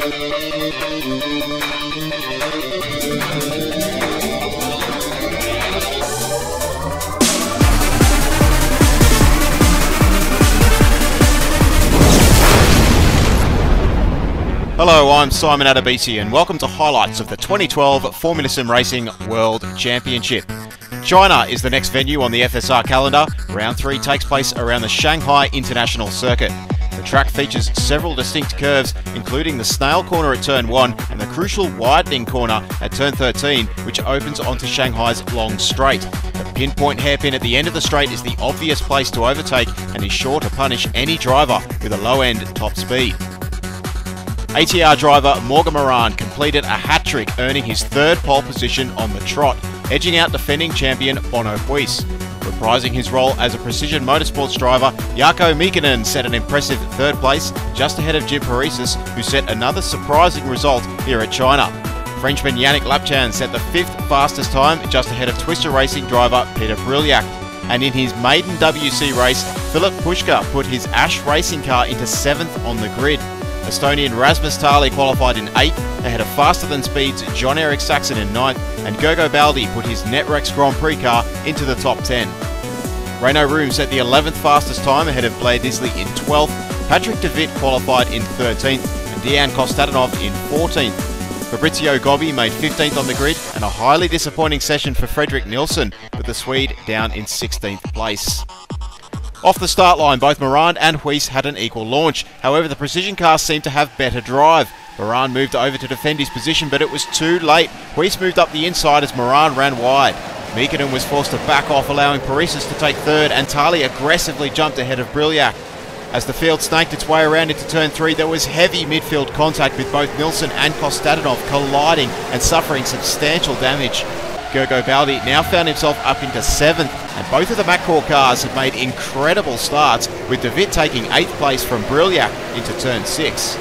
Hello, I'm Simon Adebisi and welcome to highlights of the 2012 Formula Sim Racing World Championship. China is the next venue on the FSR calendar. Round 3 takes place around the Shanghai International Circuit. The track features several distinct curves, including the snail corner at turn 1 and the crucial widening corner at turn 13, which opens onto Shanghai's long straight. The pinpoint hairpin at the end of the straight is the obvious place to overtake and is sure to punish any driver with a low-end top speed. ATR driver Morgan Moran completed a hat-trick, earning his third pole position on the trot, edging out defending champion Bono Huis. Reprising his role as a precision motorsports driver, Jarkko Miekkinen set an impressive third place, just ahead of Jim Paresis, who set another surprising result here at China. Frenchman Yannick Lapchan set the 5th fastest time, just ahead of Twister Racing driver Peter Briljak. And in his maiden WC race, Filip Puška put his Ash racing car into 7th on the grid. Estonian Rasmus Tali qualified in 8th, ahead of faster-than-speed's Jon-Erik Saxon in 9th, and Gergo Baldi put his Netrex Grand Prix car into the top 10. Renault Room set the 11th fastest time, ahead of Blair Disley in 12th, Patrick de Wit qualified in 13th, and Dejan Kostadinov in 14th. Fabrizio Gobbi made 15th on the grid, and a highly disappointing session for Fredrik Nilsson, with the Swede down in 16th place. Off the start line, both Moran and Huis had an equal launch. However, the precision cars seemed to have better drive. Moran moved over to defend his position, but it was too late. Huis moved up the inside as Moran ran wide. Miekkinen was forced to back off, allowing Paresis to take third, and Tali aggressively jumped ahead of Briljak. As the field snaked its way around into turn 3, there was heavy midfield contact, with both Nilsson and Kostadinov colliding and suffering substantial damage. Gergo Baldi now found himself up into 7th, and both of the McCaw cars had made incredible starts, with de Wit taking 8th place from Briljak into turn 6.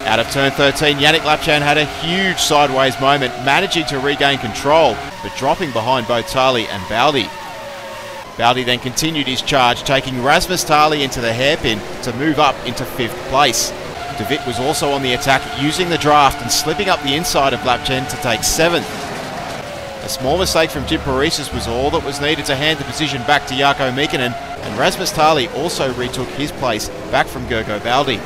Out of turn 13, Yannick Lapchan had a huge sideways moment, managing to regain control, but dropping behind both Tali and Baldi. Baldi then continued his charge, taking Rasmus Tali into the hairpin to move up into 5th place. De Wit was also on the attack, using the draft and slipping up the inside of Lapchan to take 7th. A small mistake from Jim Paresis was all that was needed to hand the position back to Jarkko Miekkinen, and Rasmus Tali also retook his place back from Gergo Baldi.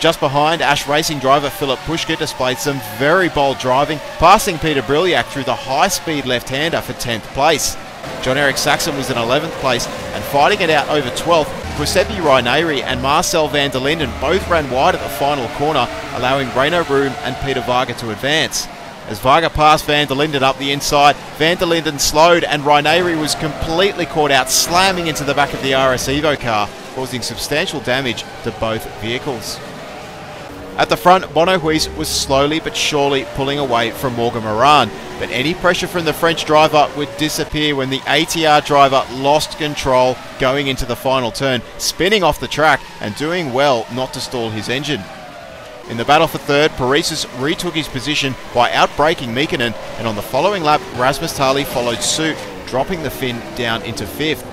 Just behind, Ash Racing driver Filip Puška displayed some very bold driving, passing Peter Briljak through the high-speed left-hander for 10th place. Jon-Erik Saxon was in 11th place, and fighting it out over 12th, Giuseppe Raineri and Marcel van der Linden both ran wide at the final corner, allowing Renault Room and Peter Varga to advance. As Varga passed van der Linden up the inside, van der Linden slowed and Raineri was completely caught out, slamming into the back of the RS Evo car, causing substantial damage to both vehicles. At the front, Bono Huis was slowly but surely pulling away from Morgan Moran, but any pressure from the French driver would disappear when the ATR driver lost control going into the final turn, spinning off the track and doing well not to stall his engine. In the battle for third, Paresis retook his position by outbraking Miekkinen, and on the following lap, Rasmus Tali followed suit, dropping the Finn down into 5th.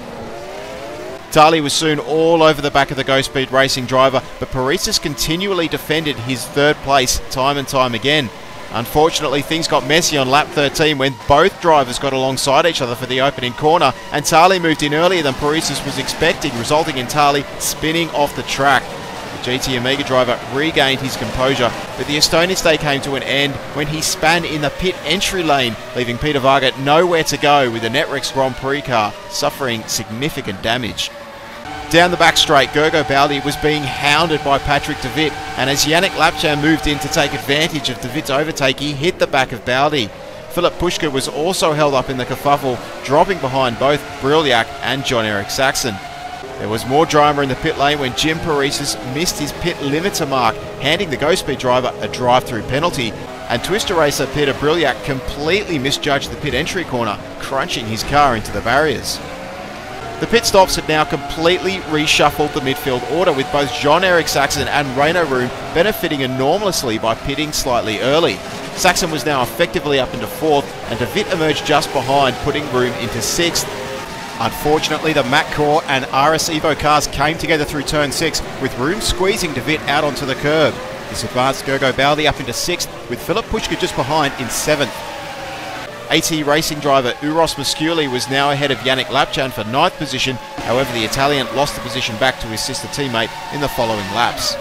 Tali was soon all over the back of the Go Speed Racing driver, but Paresis continually defended his third place time and time again. Unfortunately, things got messy on lap 13 when both drivers got alongside each other for the opening corner, and Tali moved in earlier than Paresis was expecting, resulting in Tali spinning off the track. GT Omega driver regained his composure, but the Estonian stay came to an end when he span in the pit entry lane, leaving Peter Varga nowhere to go with the Netrex Grand Prix car suffering significant damage. Down the back straight, Gergo Baldi was being hounded by Patrick de Wit, and as Yannick Lapchan moved in to take advantage of de Wit's overtake, he hit the back of Baldi. Filip Puška was also held up in the kerfuffle, dropping behind both Briljak and Jon-Erik Saxon. There was more drama in the pit lane when Jim Paresis missed his pit limiter mark, handing the Go Speed driver a drive-through penalty, and Twister racer Peter Briljak completely misjudged the pit entry corner, crunching his car into the barriers. The pit stops had now completely reshuffled the midfield order, with both Jon-Erik Saxon and Renault Room benefiting enormously by pitting slightly early. Saxon was now effectively up into 4th, and de Wit emerged just behind, putting Room into 6th. Unfortunately, the McCaw and RS Evo cars came together through turn 6, with Room squeezing de Wit out onto the curb. This advanced Gergo Baldi up into 6th, with Philip Puška just behind in 7th. AT Racing driver Uros Musculi was now ahead of Yannick Lapchan for 9th position. However, the Italian lost the position back to his sister teammate in the following laps.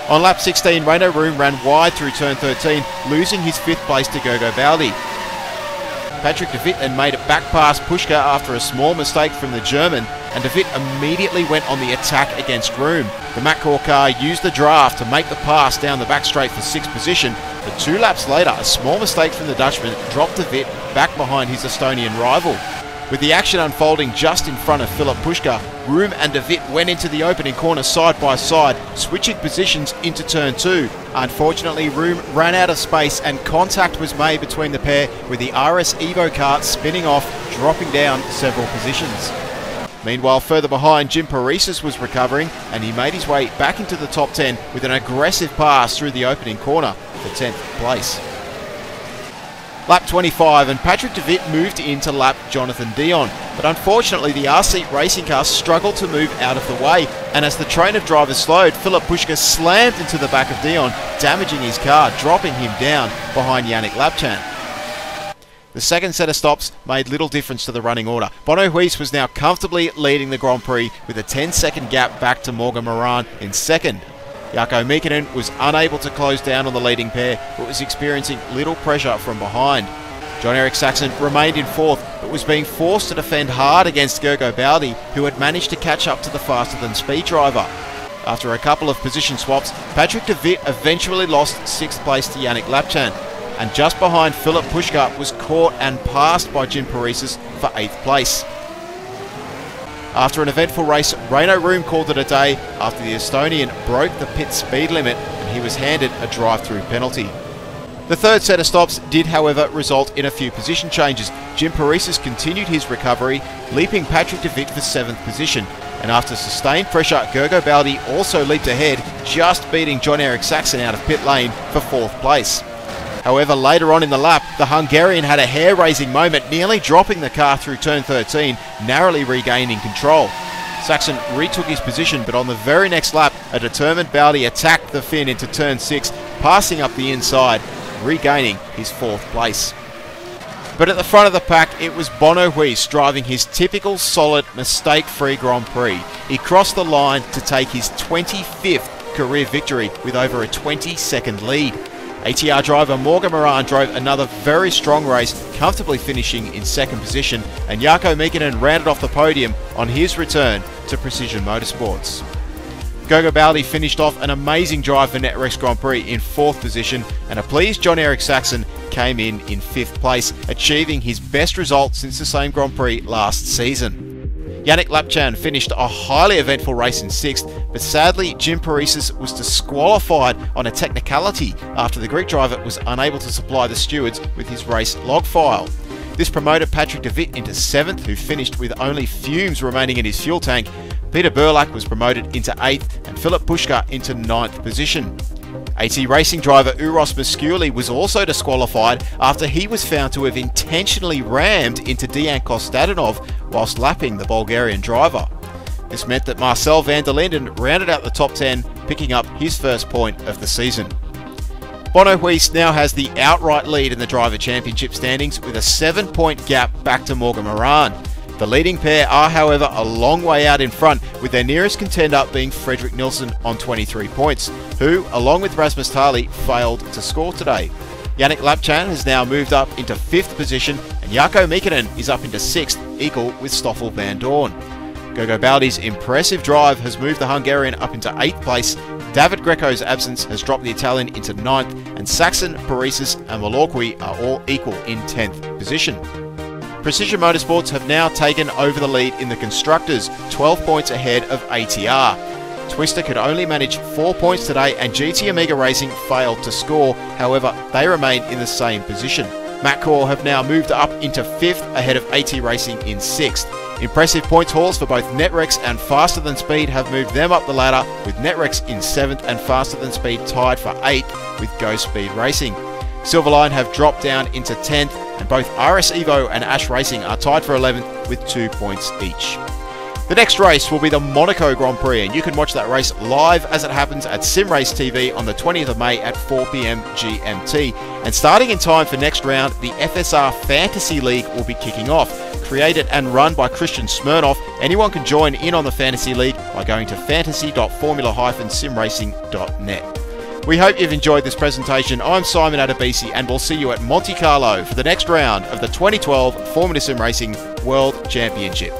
On lap 16, Renault Room ran wide through turn 13, losing his 5th place to Gergo Baldi. Patrick de Wit then made it back past Puška after a small mistake from the German, and de Wit immediately went on the attack against Room. The Matcor car used the draft to make the pass down the back straight for 6th position, but 2 laps later, a small mistake from the Dutchman dropped de Wit back behind his Estonian rival. With the action unfolding just in front of Philip Puška, Room and de Wit went into the opening corner side by side, switching positions into turn 2. Unfortunately, Room ran out of space and contact was made between the pair, with the RS Evo car spinning off, dropping down several positions. Meanwhile, further behind, Jim Paresis was recovering, and he made his way back into the top 10 with an aggressive pass through the opening corner for 10th place. Lap 25, and Patrick de Wit moved in to lap Jonathan Dion, but unfortunately the RC racing car struggled to move out of the way, and as the train of drivers slowed, Philip Puška slammed into the back of Dion, damaging his car, dropping him down behind Yannick Lapchan. The second set of stops made little difference to the running order. Bono Huis was now comfortably leading the Grand Prix with a 10-second gap back to Morgan Moran in 2nd. Jarkko Miekkinen was unable to close down on the leading pair, but was experiencing little pressure from behind. Jon-Erik Saxon remained in 4th, but was being forced to defend hard against Gergo Baldi, who had managed to catch up to the faster-than-speed driver. After a couple of position swaps, Patrick de Wit eventually lost 6th place to Yannick Lapchan, and just behind Philip Puška was caught and passed by Jim Paresis for 8th place. After an eventful race, Renault Room called it a day after the Estonian broke the pit speed limit and he was handed a drive-through penalty. The third set of stops did, however, result in a few position changes. Jim Paresis continued his recovery, leaping Patrick de Wit for 7th position, and after sustained pressure, Gergo Baldi also leaped ahead, just beating Jon-Erik Saxon out of pit lane for 4th place. However, later on in the lap, the Hungarian had a hair-raising moment, nearly dropping the car through turn 13, narrowly regaining control. Saxon retook his position, but on the very next lap, a determined Baldi attacked the Finn into turn 6, passing up the inside, regaining his 4th place. But at the front of the pack, it was Bono Huis driving his typical solid, mistake-free Grand Prix. He crossed the line to take his 25th career victory with over a 20-second lead. ATR driver Morgan Moran drove another very strong race, comfortably finishing in 2nd position, and Jarkko Miekkinen rounded off the podium on his return to Precision Motorsports. Gergo Baldi finished off an amazing drive for Netrex Grand Prix in 4th position, and a pleased Jon-Erik Saxon came in 5th place, achieving his best result since the same Grand Prix last season. Yannick Lapchan finished a highly eventful race in 6th, but sadly Jim Paresis was disqualified on a technicality after the Greek driver was unable to supply the stewards with his race log file. This promoted Patrick de Wit into 7th, who finished with only fumes remaining in his fuel tank. Peter Burlak was promoted into 8th, and Philip Puška into 9th position. AT Racing driver Uros Musculi was also disqualified after he was found to have intentionally rammed into Dejan Kostadinov whilst lapping the Bulgarian driver. This meant that Marcel van der Linden rounded out the top 10, picking up his first point of the season. Bono Huis now has the outright lead in the Driver Championship standings with a 7-point gap back to Morgan Moran. The leading pair are, however, a long way out in front, with their nearest contender being Fredrik Nilsson on 23 points, who, along with Rasmus Tali, failed to score today. Yannick Lapchan has now moved up into 5th position, and Jarkko Miekkinen is up into 6th, equal with Stoffel van Doorn. Gergo Baldi's impressive drive has moved the Hungarian up into 8th place. David Greco's absence has dropped the Italian into 9th, and Saxon, Paresis and Malorqui are all equal in 10th position. Precision Motorsports have now taken over the lead in the Constructors, 12 points ahead of ATR. Twister could only manage 4 points today, and GT Omega Racing failed to score. However, they remain in the same position. Matcor have now moved up into 5th ahead of AT Racing in 6th. Impressive points hauls for both Netrex and Faster Than Speed have moved them up the ladder, with Netrex in 7th and Faster Than Speed tied for 8th with Go Speed Racing. Silverline have dropped down into 10th, and both RS Evo and Ash Racing are tied for 11th with 2 points each. The next race will be the Monaco Grand Prix, and you can watch that race live as it happens at SimRace TV on the 20th of May at 4 PM GMT. And starting in time for next round, the FSR Fantasy League will be kicking off. Created and run by Christian Smirnoff, anyone can join in on the Fantasy League by going to fantasy.formula-simracing.net. We hope you've enjoyed this presentation. I'm Simon Adebisi, and we'll see you at Monte Carlo for the next round of the 2012 Formula Sim Racing World Championship.